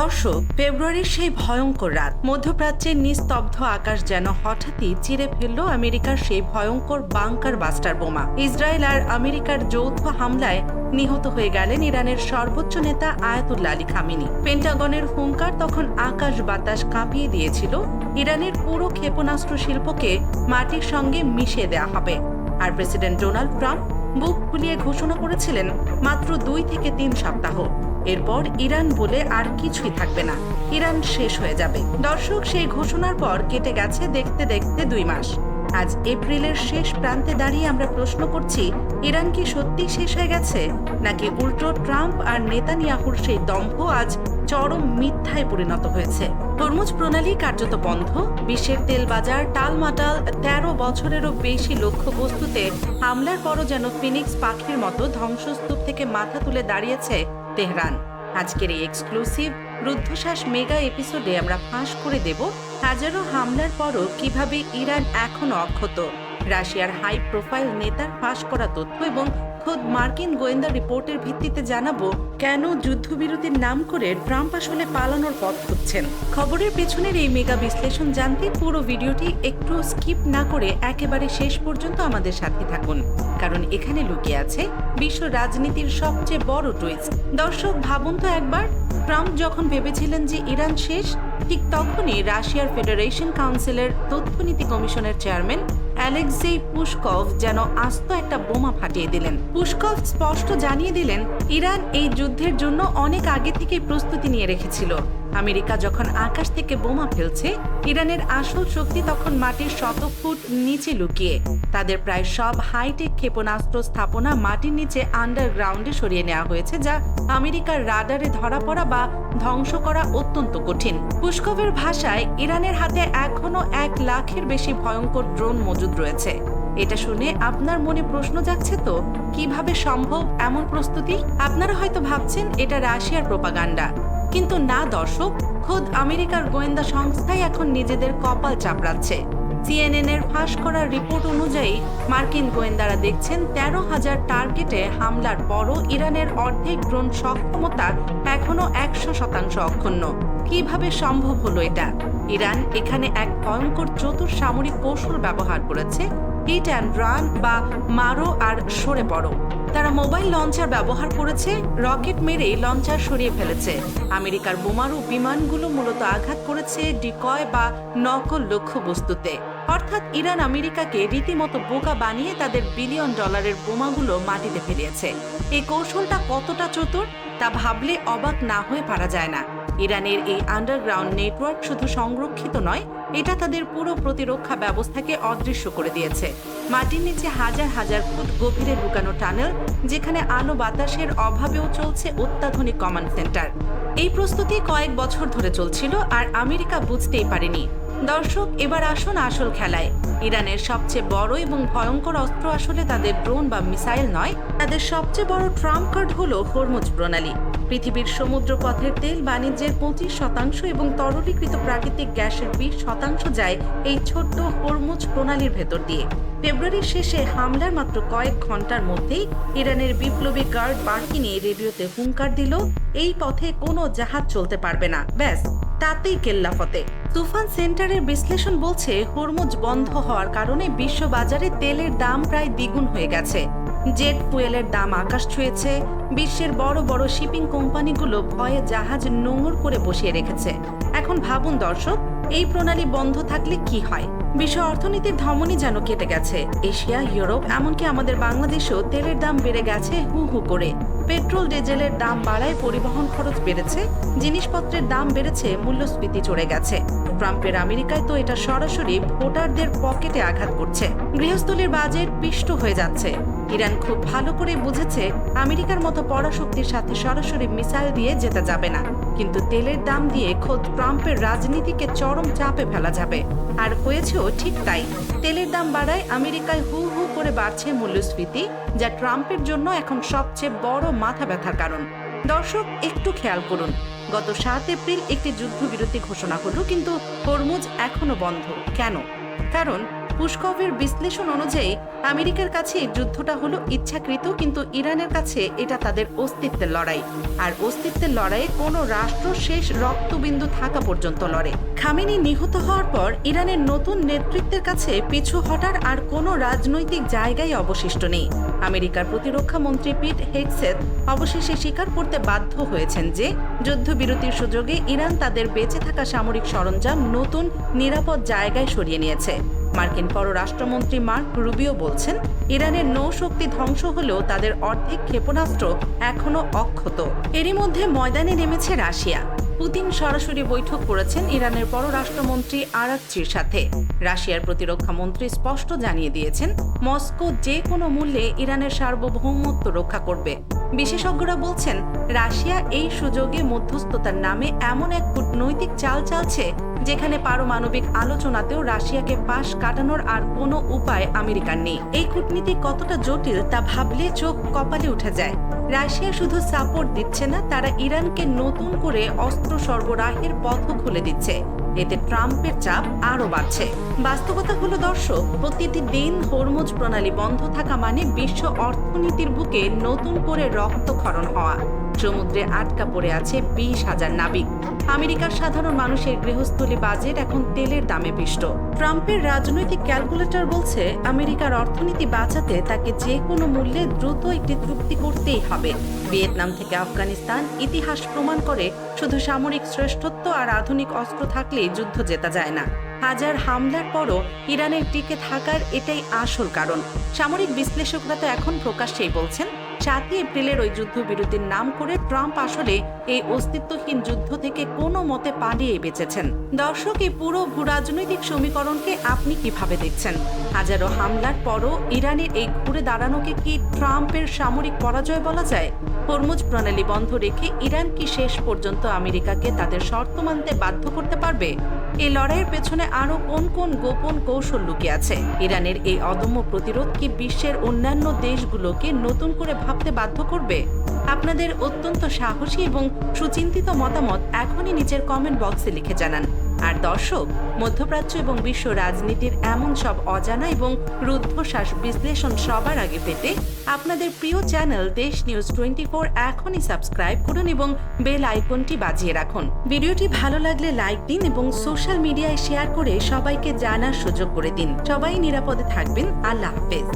দর্শক, ফেব্রুয়ারির সেই ভয়ঙ্কর রাত, মধ্যপ্রাচ্যের নিস্তব্ধ আকাশ যেন হঠাৎই চিরে ফেলল আমেরিকার সেই ভয়ঙ্কর বাংকার বাস্টার বোমা। ইসরায়েল আর আমেরিকার যৌথ হামলায় নিহত হয়ে গেলেন ইরানের সর্বোচ্চ নেতা আয়াতুল্লাহ আলী খামেনি। পেন্টাগনের হুঙ্কার তখন আকাশ বাতাস কাঁপিয়ে দিয়েছিল। ইরানের পুরো ক্ষেপণাস্ত্র শিল্পকে মাটির সঙ্গে মিশিয়ে দেওয়া হবে। আর প্রেসিডেন্ট ডোনাল্ড ট্রাম্প বুক ফুলিয়ে ঘোষণা করেছিলেন মাত্র 2 থেকে 3 সপ্তাহ, এরপর ইরান বলে আর কিছুই থাকবে না, ইরান শেষ হয়ে যাবে। দর্শক, সেই ঘোষণার পর কেটে গেছে দেখতে দেখতে 2 মাস। আজ এপ্রিলের শেষ প্রান্তে দাঁড়িয়ে আমরা প্রশ্ন করছি, ইরান কি সত্যি শেষ হয়ে গেছে, নাকি উল্টো ট্রাম্প আর নেতানিয়াহুর সেই দম্ভ আজ চরম মিথ্যায় পরিণত হয়েছে? হরমুজ প্রণালী কার্যত বন্ধ, বিশ্বের তেল বাজার টালমাটাল, 13 বছরেরও বেশি লক্ষ্যবস্তুতে হামলার পরও যেন ফিনিক্স পাখির মতো ধ্বংসস্তূপ থেকে মাথা তুলে দাঁড়িয়েছে তেহরান। আজকের এই এক্সক্লুসিভ রুদ্ধশ্বাস মেগা এপিসোডে আমরা ফাঁস করে দেব হাজারো হামলার পরও কিভাবে ইরান এখনো অক্ষত, রাশিয়ার হাই প্রোফাইল নেতার ফাঁস করা তথ্য এবং খোদ মার্কিন গোয়েন্দা রিপোর্টের ভিত্তিতে জানাবো কেন যুদ্ধবিরতির নাম করে ট্রাম্প আসলে পালানোর পথ খুঁজছেন। খবরের পেছনের এই মেগা বিশ্লেষণ জানতে পুরো ভিডিওটি একটু স্কিপ না করে একেবারে শেষ পর্যন্ত আমাদের সাথে থাকুন, কারণ এখানে লুকিয়ে আছে বিশ্ব রাজনীতির সবচেয়ে বড় টুইস্ট। দর্শক, ভাবুন তো একবার, ট্রাম্প যখন ভেবেছিলেন যে ইরান শেষ, ঠিক তখনই রাশিয়ার ফেডারেশন কাউন্সিলের তথ্যনীতি কমিশনের চেয়ারম্যান অ্যালেক্সেই পুশকভ যেন আস্ত একটা বোমা ফাটিয়ে দিলেন। পুশকভ স্পষ্ট জানিয়ে দিলেন, ইরান এই যুদ্ধের জন্য অনেক আগে থেকেই প্রস্তুতি নিয়ে রেখেছিল। আমেরিকা যখন আকাশ থেকে বোমা ফেলছে, ইরানের আসল শক্তি তখন মাটির 100 ফুট নিচে লুকিয়ে। তাদের প্রায় সব হাইটেক ক্ষেপণাস্ত্র স্থাপনা মাটির নিচে আন্ডারগ্রাউন্ডে সরিয়ে নেওয়া হয়েছে, যা আমেরিকার রাডারে ধরা পড়া বা ধ্বংস করা অত্যন্ত কঠিন। পুশকভের ভাষায়, ইরানের হাতে এখনো 1 লাখের বেশি ভয়ঙ্কর ড্রোন মজুদ রয়েছে। এটা শুনে আপনার মনে প্রশ্ন জাগছে তো, কিভাবে সম্ভব এমন প্রস্তুতি? আপনারা হয়তো ভাবছেন এটা রাশিয়ার প্রোপাগান্ডা, কিন্তু না দর্শক, খোদ আমেরিকার গোয়েন্দা সংস্থাই এখন নিজেদের কপাল চাপড়াচ্ছে। CNN এর ফাঁস করার রিপোর্ট অনুযায়ী মার্কিন গোয়েন্দারা দেখছেন 13,000 টার্গেটে হামলার পরও ইরানের অর্ধেক ড্রোন সক্ষমতা এখনো 100% অক্ষুণ্ণ। কিভাবে সম্ভব হলো এটা? ইরান এখানে এক ভয়ঙ্কর চতুর সামরিক কৌশল ব্যবহার করেছে, হিট অ্যান্ড রান বা মারো আর সরে পড়ো। তারা মোবাইল লঞ্চার ব্যবহার করেছে, রকেট মেরে লঞ্চার সরিয়ে ফেলেছে। আমেরিকার বোমারু বিমানগুলো মূলত আঘাত করেছে ডিকয় বা নকল লক্ষ্যবস্তুতে। অর্থাৎ ইরান আমেরিকাকে রীতিমতো বোকা বানিয়ে তাদের $বিলিয়ন বোমাগুলো মাটিতে ফেলিয়েছে। এই কৌশলটা কতটা চতুর তা ভাবলে অবাক না হয়ে পারা যায় না। ইরানের এই আন্ডারগ্রাউন্ড নেটওয়ার্ক শুধু সংরক্ষিত নয়, এটা তাদের পুরো প্রতিরক্ষা ব্যবস্থাকে অদৃশ্য করে দিয়েছে। মাটির নিচে হাজার হাজার ফুট গভীরে লুকানো টানেল, যেখানে আলো বাতাসের অভাবেও চলছে অত্যাধুনিক কমান্ড সেন্টার। এই প্রস্তুতি কয়েক বছর ধরে চলছিল, আর আমেরিকা বুঝতেই পারেনি। দর্শক, এবার আসুন আসল খেলায়। ইরানের সবচেয়ে বড় এবং ভয়ঙ্কর অস্ত্র আসলে তাদের ড্রোন বা মিসাইল নয়, তাদের সবচেয়ে বড় ট্রাম্প কার্ড হলো হরমুজ প্রণালী। পৃথিবীর সমুদ্র পথের তেল বাণিজ্যের 25% এবং তরলীকৃত প্রাকৃতিক গ্যাসের 20% যায় এই ছোট্ট হরমুজ প্রণালীর ভেতর দিয়ে। ফেব্রুয়ারির শেষে হামলার মাত্র কয়েক ঘন্টার মধ্যেই ইরানের বিপ্লবী গার্ড বার্কিনি রেডিওতে হুঙ্কার দিল, এই পথে কোনো জাহাজ চলতে পারবে না। ব্যাস, তাতেই কেল্লাফতে। তুফান সেন্টারের বিশ্লেষণ বলছে, হরমুজ বন্ধ হওয়ার কারণে বিশ্ববাজারে তেলের দাম প্রায় দ্বিগুণ হয়ে গেছে। জেট ফুয়েলের দাম আকাশ ছুঁয়েছে। বিশ্বের বড় বড় শিপিং কোম্পানিগুলো ভয়ে জাহাজ নোঙর করে বসিয়ে রেখেছে। এখন ভাবুন দর্শক, এই প্রণালী বন্ধ থাকলে কি হয়? বিশ্ব অর্থনীতির ধমনী যেন কেটে গেছে। এশিয়া, ইউরোপ, এমনকি আমাদের বাংলাদেশেও তেলের দাম বেড়ে গেছে হু হু করে। পেট্রোল ডিজেলের দাম বাড়ায় পরিবহন খরচ বেড়েছে, জিনিসপত্রের দাম বেড়েছে, মূল্যস্ফীতি চড়ে গেছে। ট্রাম্পের আমেরিকায় তো এটা সরাসরি ভোটারদের পকেটে আঘাত করছে। গৃহস্থলীর বাজেট পিষ্ট হয়ে যাচ্ছে। ইরান খুব ভালো করে বুঝেছে, আমেরিকার মতো পরাশক্তির সাথে সরাসরি মিসাইল দিয়ে যেতে যাবে না, কিন্তু তেলের দাম দিয়ে খোদ ট্রাম্পের রাজনীতিকে চরম চাপে ফেলা যাবে। আর হয়েছেও ঠিক তাই। তেলের দাম বাড়ায় আমেরিকায় হু হু করে বাড়ছে মূল্যস্ফীতি, যা ট্রাম্পের জন্য এখন সবচেয়ে বড় মাথা ব্যথার কারণ। দর্শক, একটু খেয়াল করুন, গত 7 এপ্রিল একটি যুদ্ধবিরতি ঘোষণা হলো, কিন্তু হরমুজ এখনো বন্ধ। কেন? কারণ পুস্কভের বিশ্লেষণ অনুযায়ী আমেরিকার কাছে এই যুদ্ধটা হলো ইচ্ছাকৃত, কিন্তু ইরানের কাছে এটা তাদের অস্তিত্বের লড়াই। আর অস্তিত্বের লড়াইয়ে কোনো রাষ্ট্র শেষ রক্তবিন্দু থাকা পর্যন্ত লড়ে। খামেনি নিহত হওয়ার পর ইরানের নতুন নেতৃত্বের কাছে পিছু হটার আর কোনো রাজনৈতিক জায়গায় অবশিষ্ট নেই। আমেরিকার প্রতিরক্ষা মন্ত্রী পিট হেগসেথ অবশেষে স্বীকার করতে বাধ্য হয়েছেন যে যুদ্ধবিরতির সুযোগে ইরান তাদের বেঁচে থাকা সামরিক সরঞ্জাম নতুন নিরাপদ জায়গায় সরিয়ে নিয়েছে। মার্কিন পররাষ্ট্রমন্ত্রী মার্ক রুবিও বলছেন, ইরানের নৌশক্তি ধ্বংস হলেও তাদের অর্ধেক ক্ষেপণাস্ত্র এখনো অক্ষত। এরই মধ্যে ময়দানে নেমেছে রাশিয়া। পুতিন সরাসরি বৈঠক করেছেন ইরানের পররাষ্ট্রমন্ত্রী আরাকচির সাথে। রাশিয়ার প্রতিরক্ষা মন্ত্রী স্পষ্ট জানিয়ে দিয়েছেন, মস্কো যে কোনো মূল্যে ইরানের সার্বভৌমত্ব রক্ষা করবে। বিশেষজ্ঞরা বলছেন, রাশিয়া এই সুযোগে মধ্যস্থতার নামে এমন এক কূটনৈতিক চাল চালছে যেখানে পারমাণবিক আলোচনাতেও রাশিয়াকে পাশ কাটানোর আর কোনো উপায় আমেরিকার নেই। এই কূটনীতি কতটা জটিল তা ভাবলে চোখ কপালে উঠে যায়। রাশিয়া শুধু সাপোর্ট দিচ্ছে না, তারা ইরানকে নতুন করে অস্ত্র সরবরাহের পথও খুলে দিচ্ছে। এতে ট্রাম্পের চাপ আরও বাড়ছে। বাস্তবতা হলো দর্শক, প্রতিটি দিন হরমুজ প্রণালী বন্ধ থাকা মানে বিশ্ব অর্থনীতির বুকে নতুন করে রক্তক্ষরণ হওয়া। সমুদ্রে আটকা পড়ে আছে 20,000 নাবিক। আমেরিকার সাধারণ মানুষের গৃহস্থলী বাজেট এখন তেলের দামে পিষ্ট। ট্রাম্পের রাজনৈতিক ক্যালকুলেটর বলছে, আমেরিকার অর্থনীতি বাঁচাতে তাকে যে কোনো মূল্যে দ্রুত একটি চুক্তি করতেই হবে। ভিয়েতনাম থেকে আফগানিস্তান ইতিহাস প্রমাণ করে, শুধু সামরিক শ্রেষ্ঠত্ব আর আধুনিক অস্ত্র থাকলেই যুদ্ধ জেতা যায় না। হাজার হামলার পরও ইরানের টিকে থাকার এটাই আসল কারণ। সামরিক বিশ্লেষকরা তো এখন প্রকাশ্যেই বলছেন, 7 এপ্রিলের ওই যুদ্ধবিরতির নাম করে ট্রাম্প আসলে এই অস্তিত্বহীন যুদ্ধ থেকে কোনো মতে পালিয়ে বেঁচেছেন। দর্শক, এই পুরো ভূরাজনৈতিক সমীকরণকে আপনি কিভাবে দেখছেন? হাজারো হামলার পরও ইরানের এই ঘুরে দাঁড়ানোকে কি ট্রাম্পের সামরিক পরাজয় বলা যায়? হরমুজ প্রণালী বন্ধ রেখে ইরান কি শেষ পর্যন্ত আমেরিকাকে তাদের শর্ত মানতে বাধ্য করতে পারবে? এই লড়াইয়ের পেছনে আরো কোন কোন গোপন কৌশল লুকিয়ে আছে? ইরানের এই অদম্য প্রতিরোধ কি বিশ্বের অন্যান্য দেশগুলোকে নতুন করে ভাবতে বাধ্য করবে? আপনাদের অত্যন্ত সাহসী এবং সুচিন্তিত মতামত এখনই নিচের কমেন্ট বক্সে লিখে জানান। আর দর্শক, মধ্যপ্রাচ্য এবং বিশ্ব রাজনীতির এমন সব অজানা এবং রুদ্ধশ্বাস বিশ্লেষণ সবার আগে পেতে আপনাদের প্রিয় চ্যানেল দেশ নিউজ 24 এখনই সাবস্ক্রাইব করুন এবং বেল আইকনটি বাজিয়ে রাখুন। ভিডিওটি ভালো লাগলে লাইক দিন এবং সোশ্যাল মিডিয়ায় শেয়ার করে সবাইকে জানার সুযোগ করে দিন। সবাই নিরাপদে থাকবেন। আল্লাহ হাফেজ।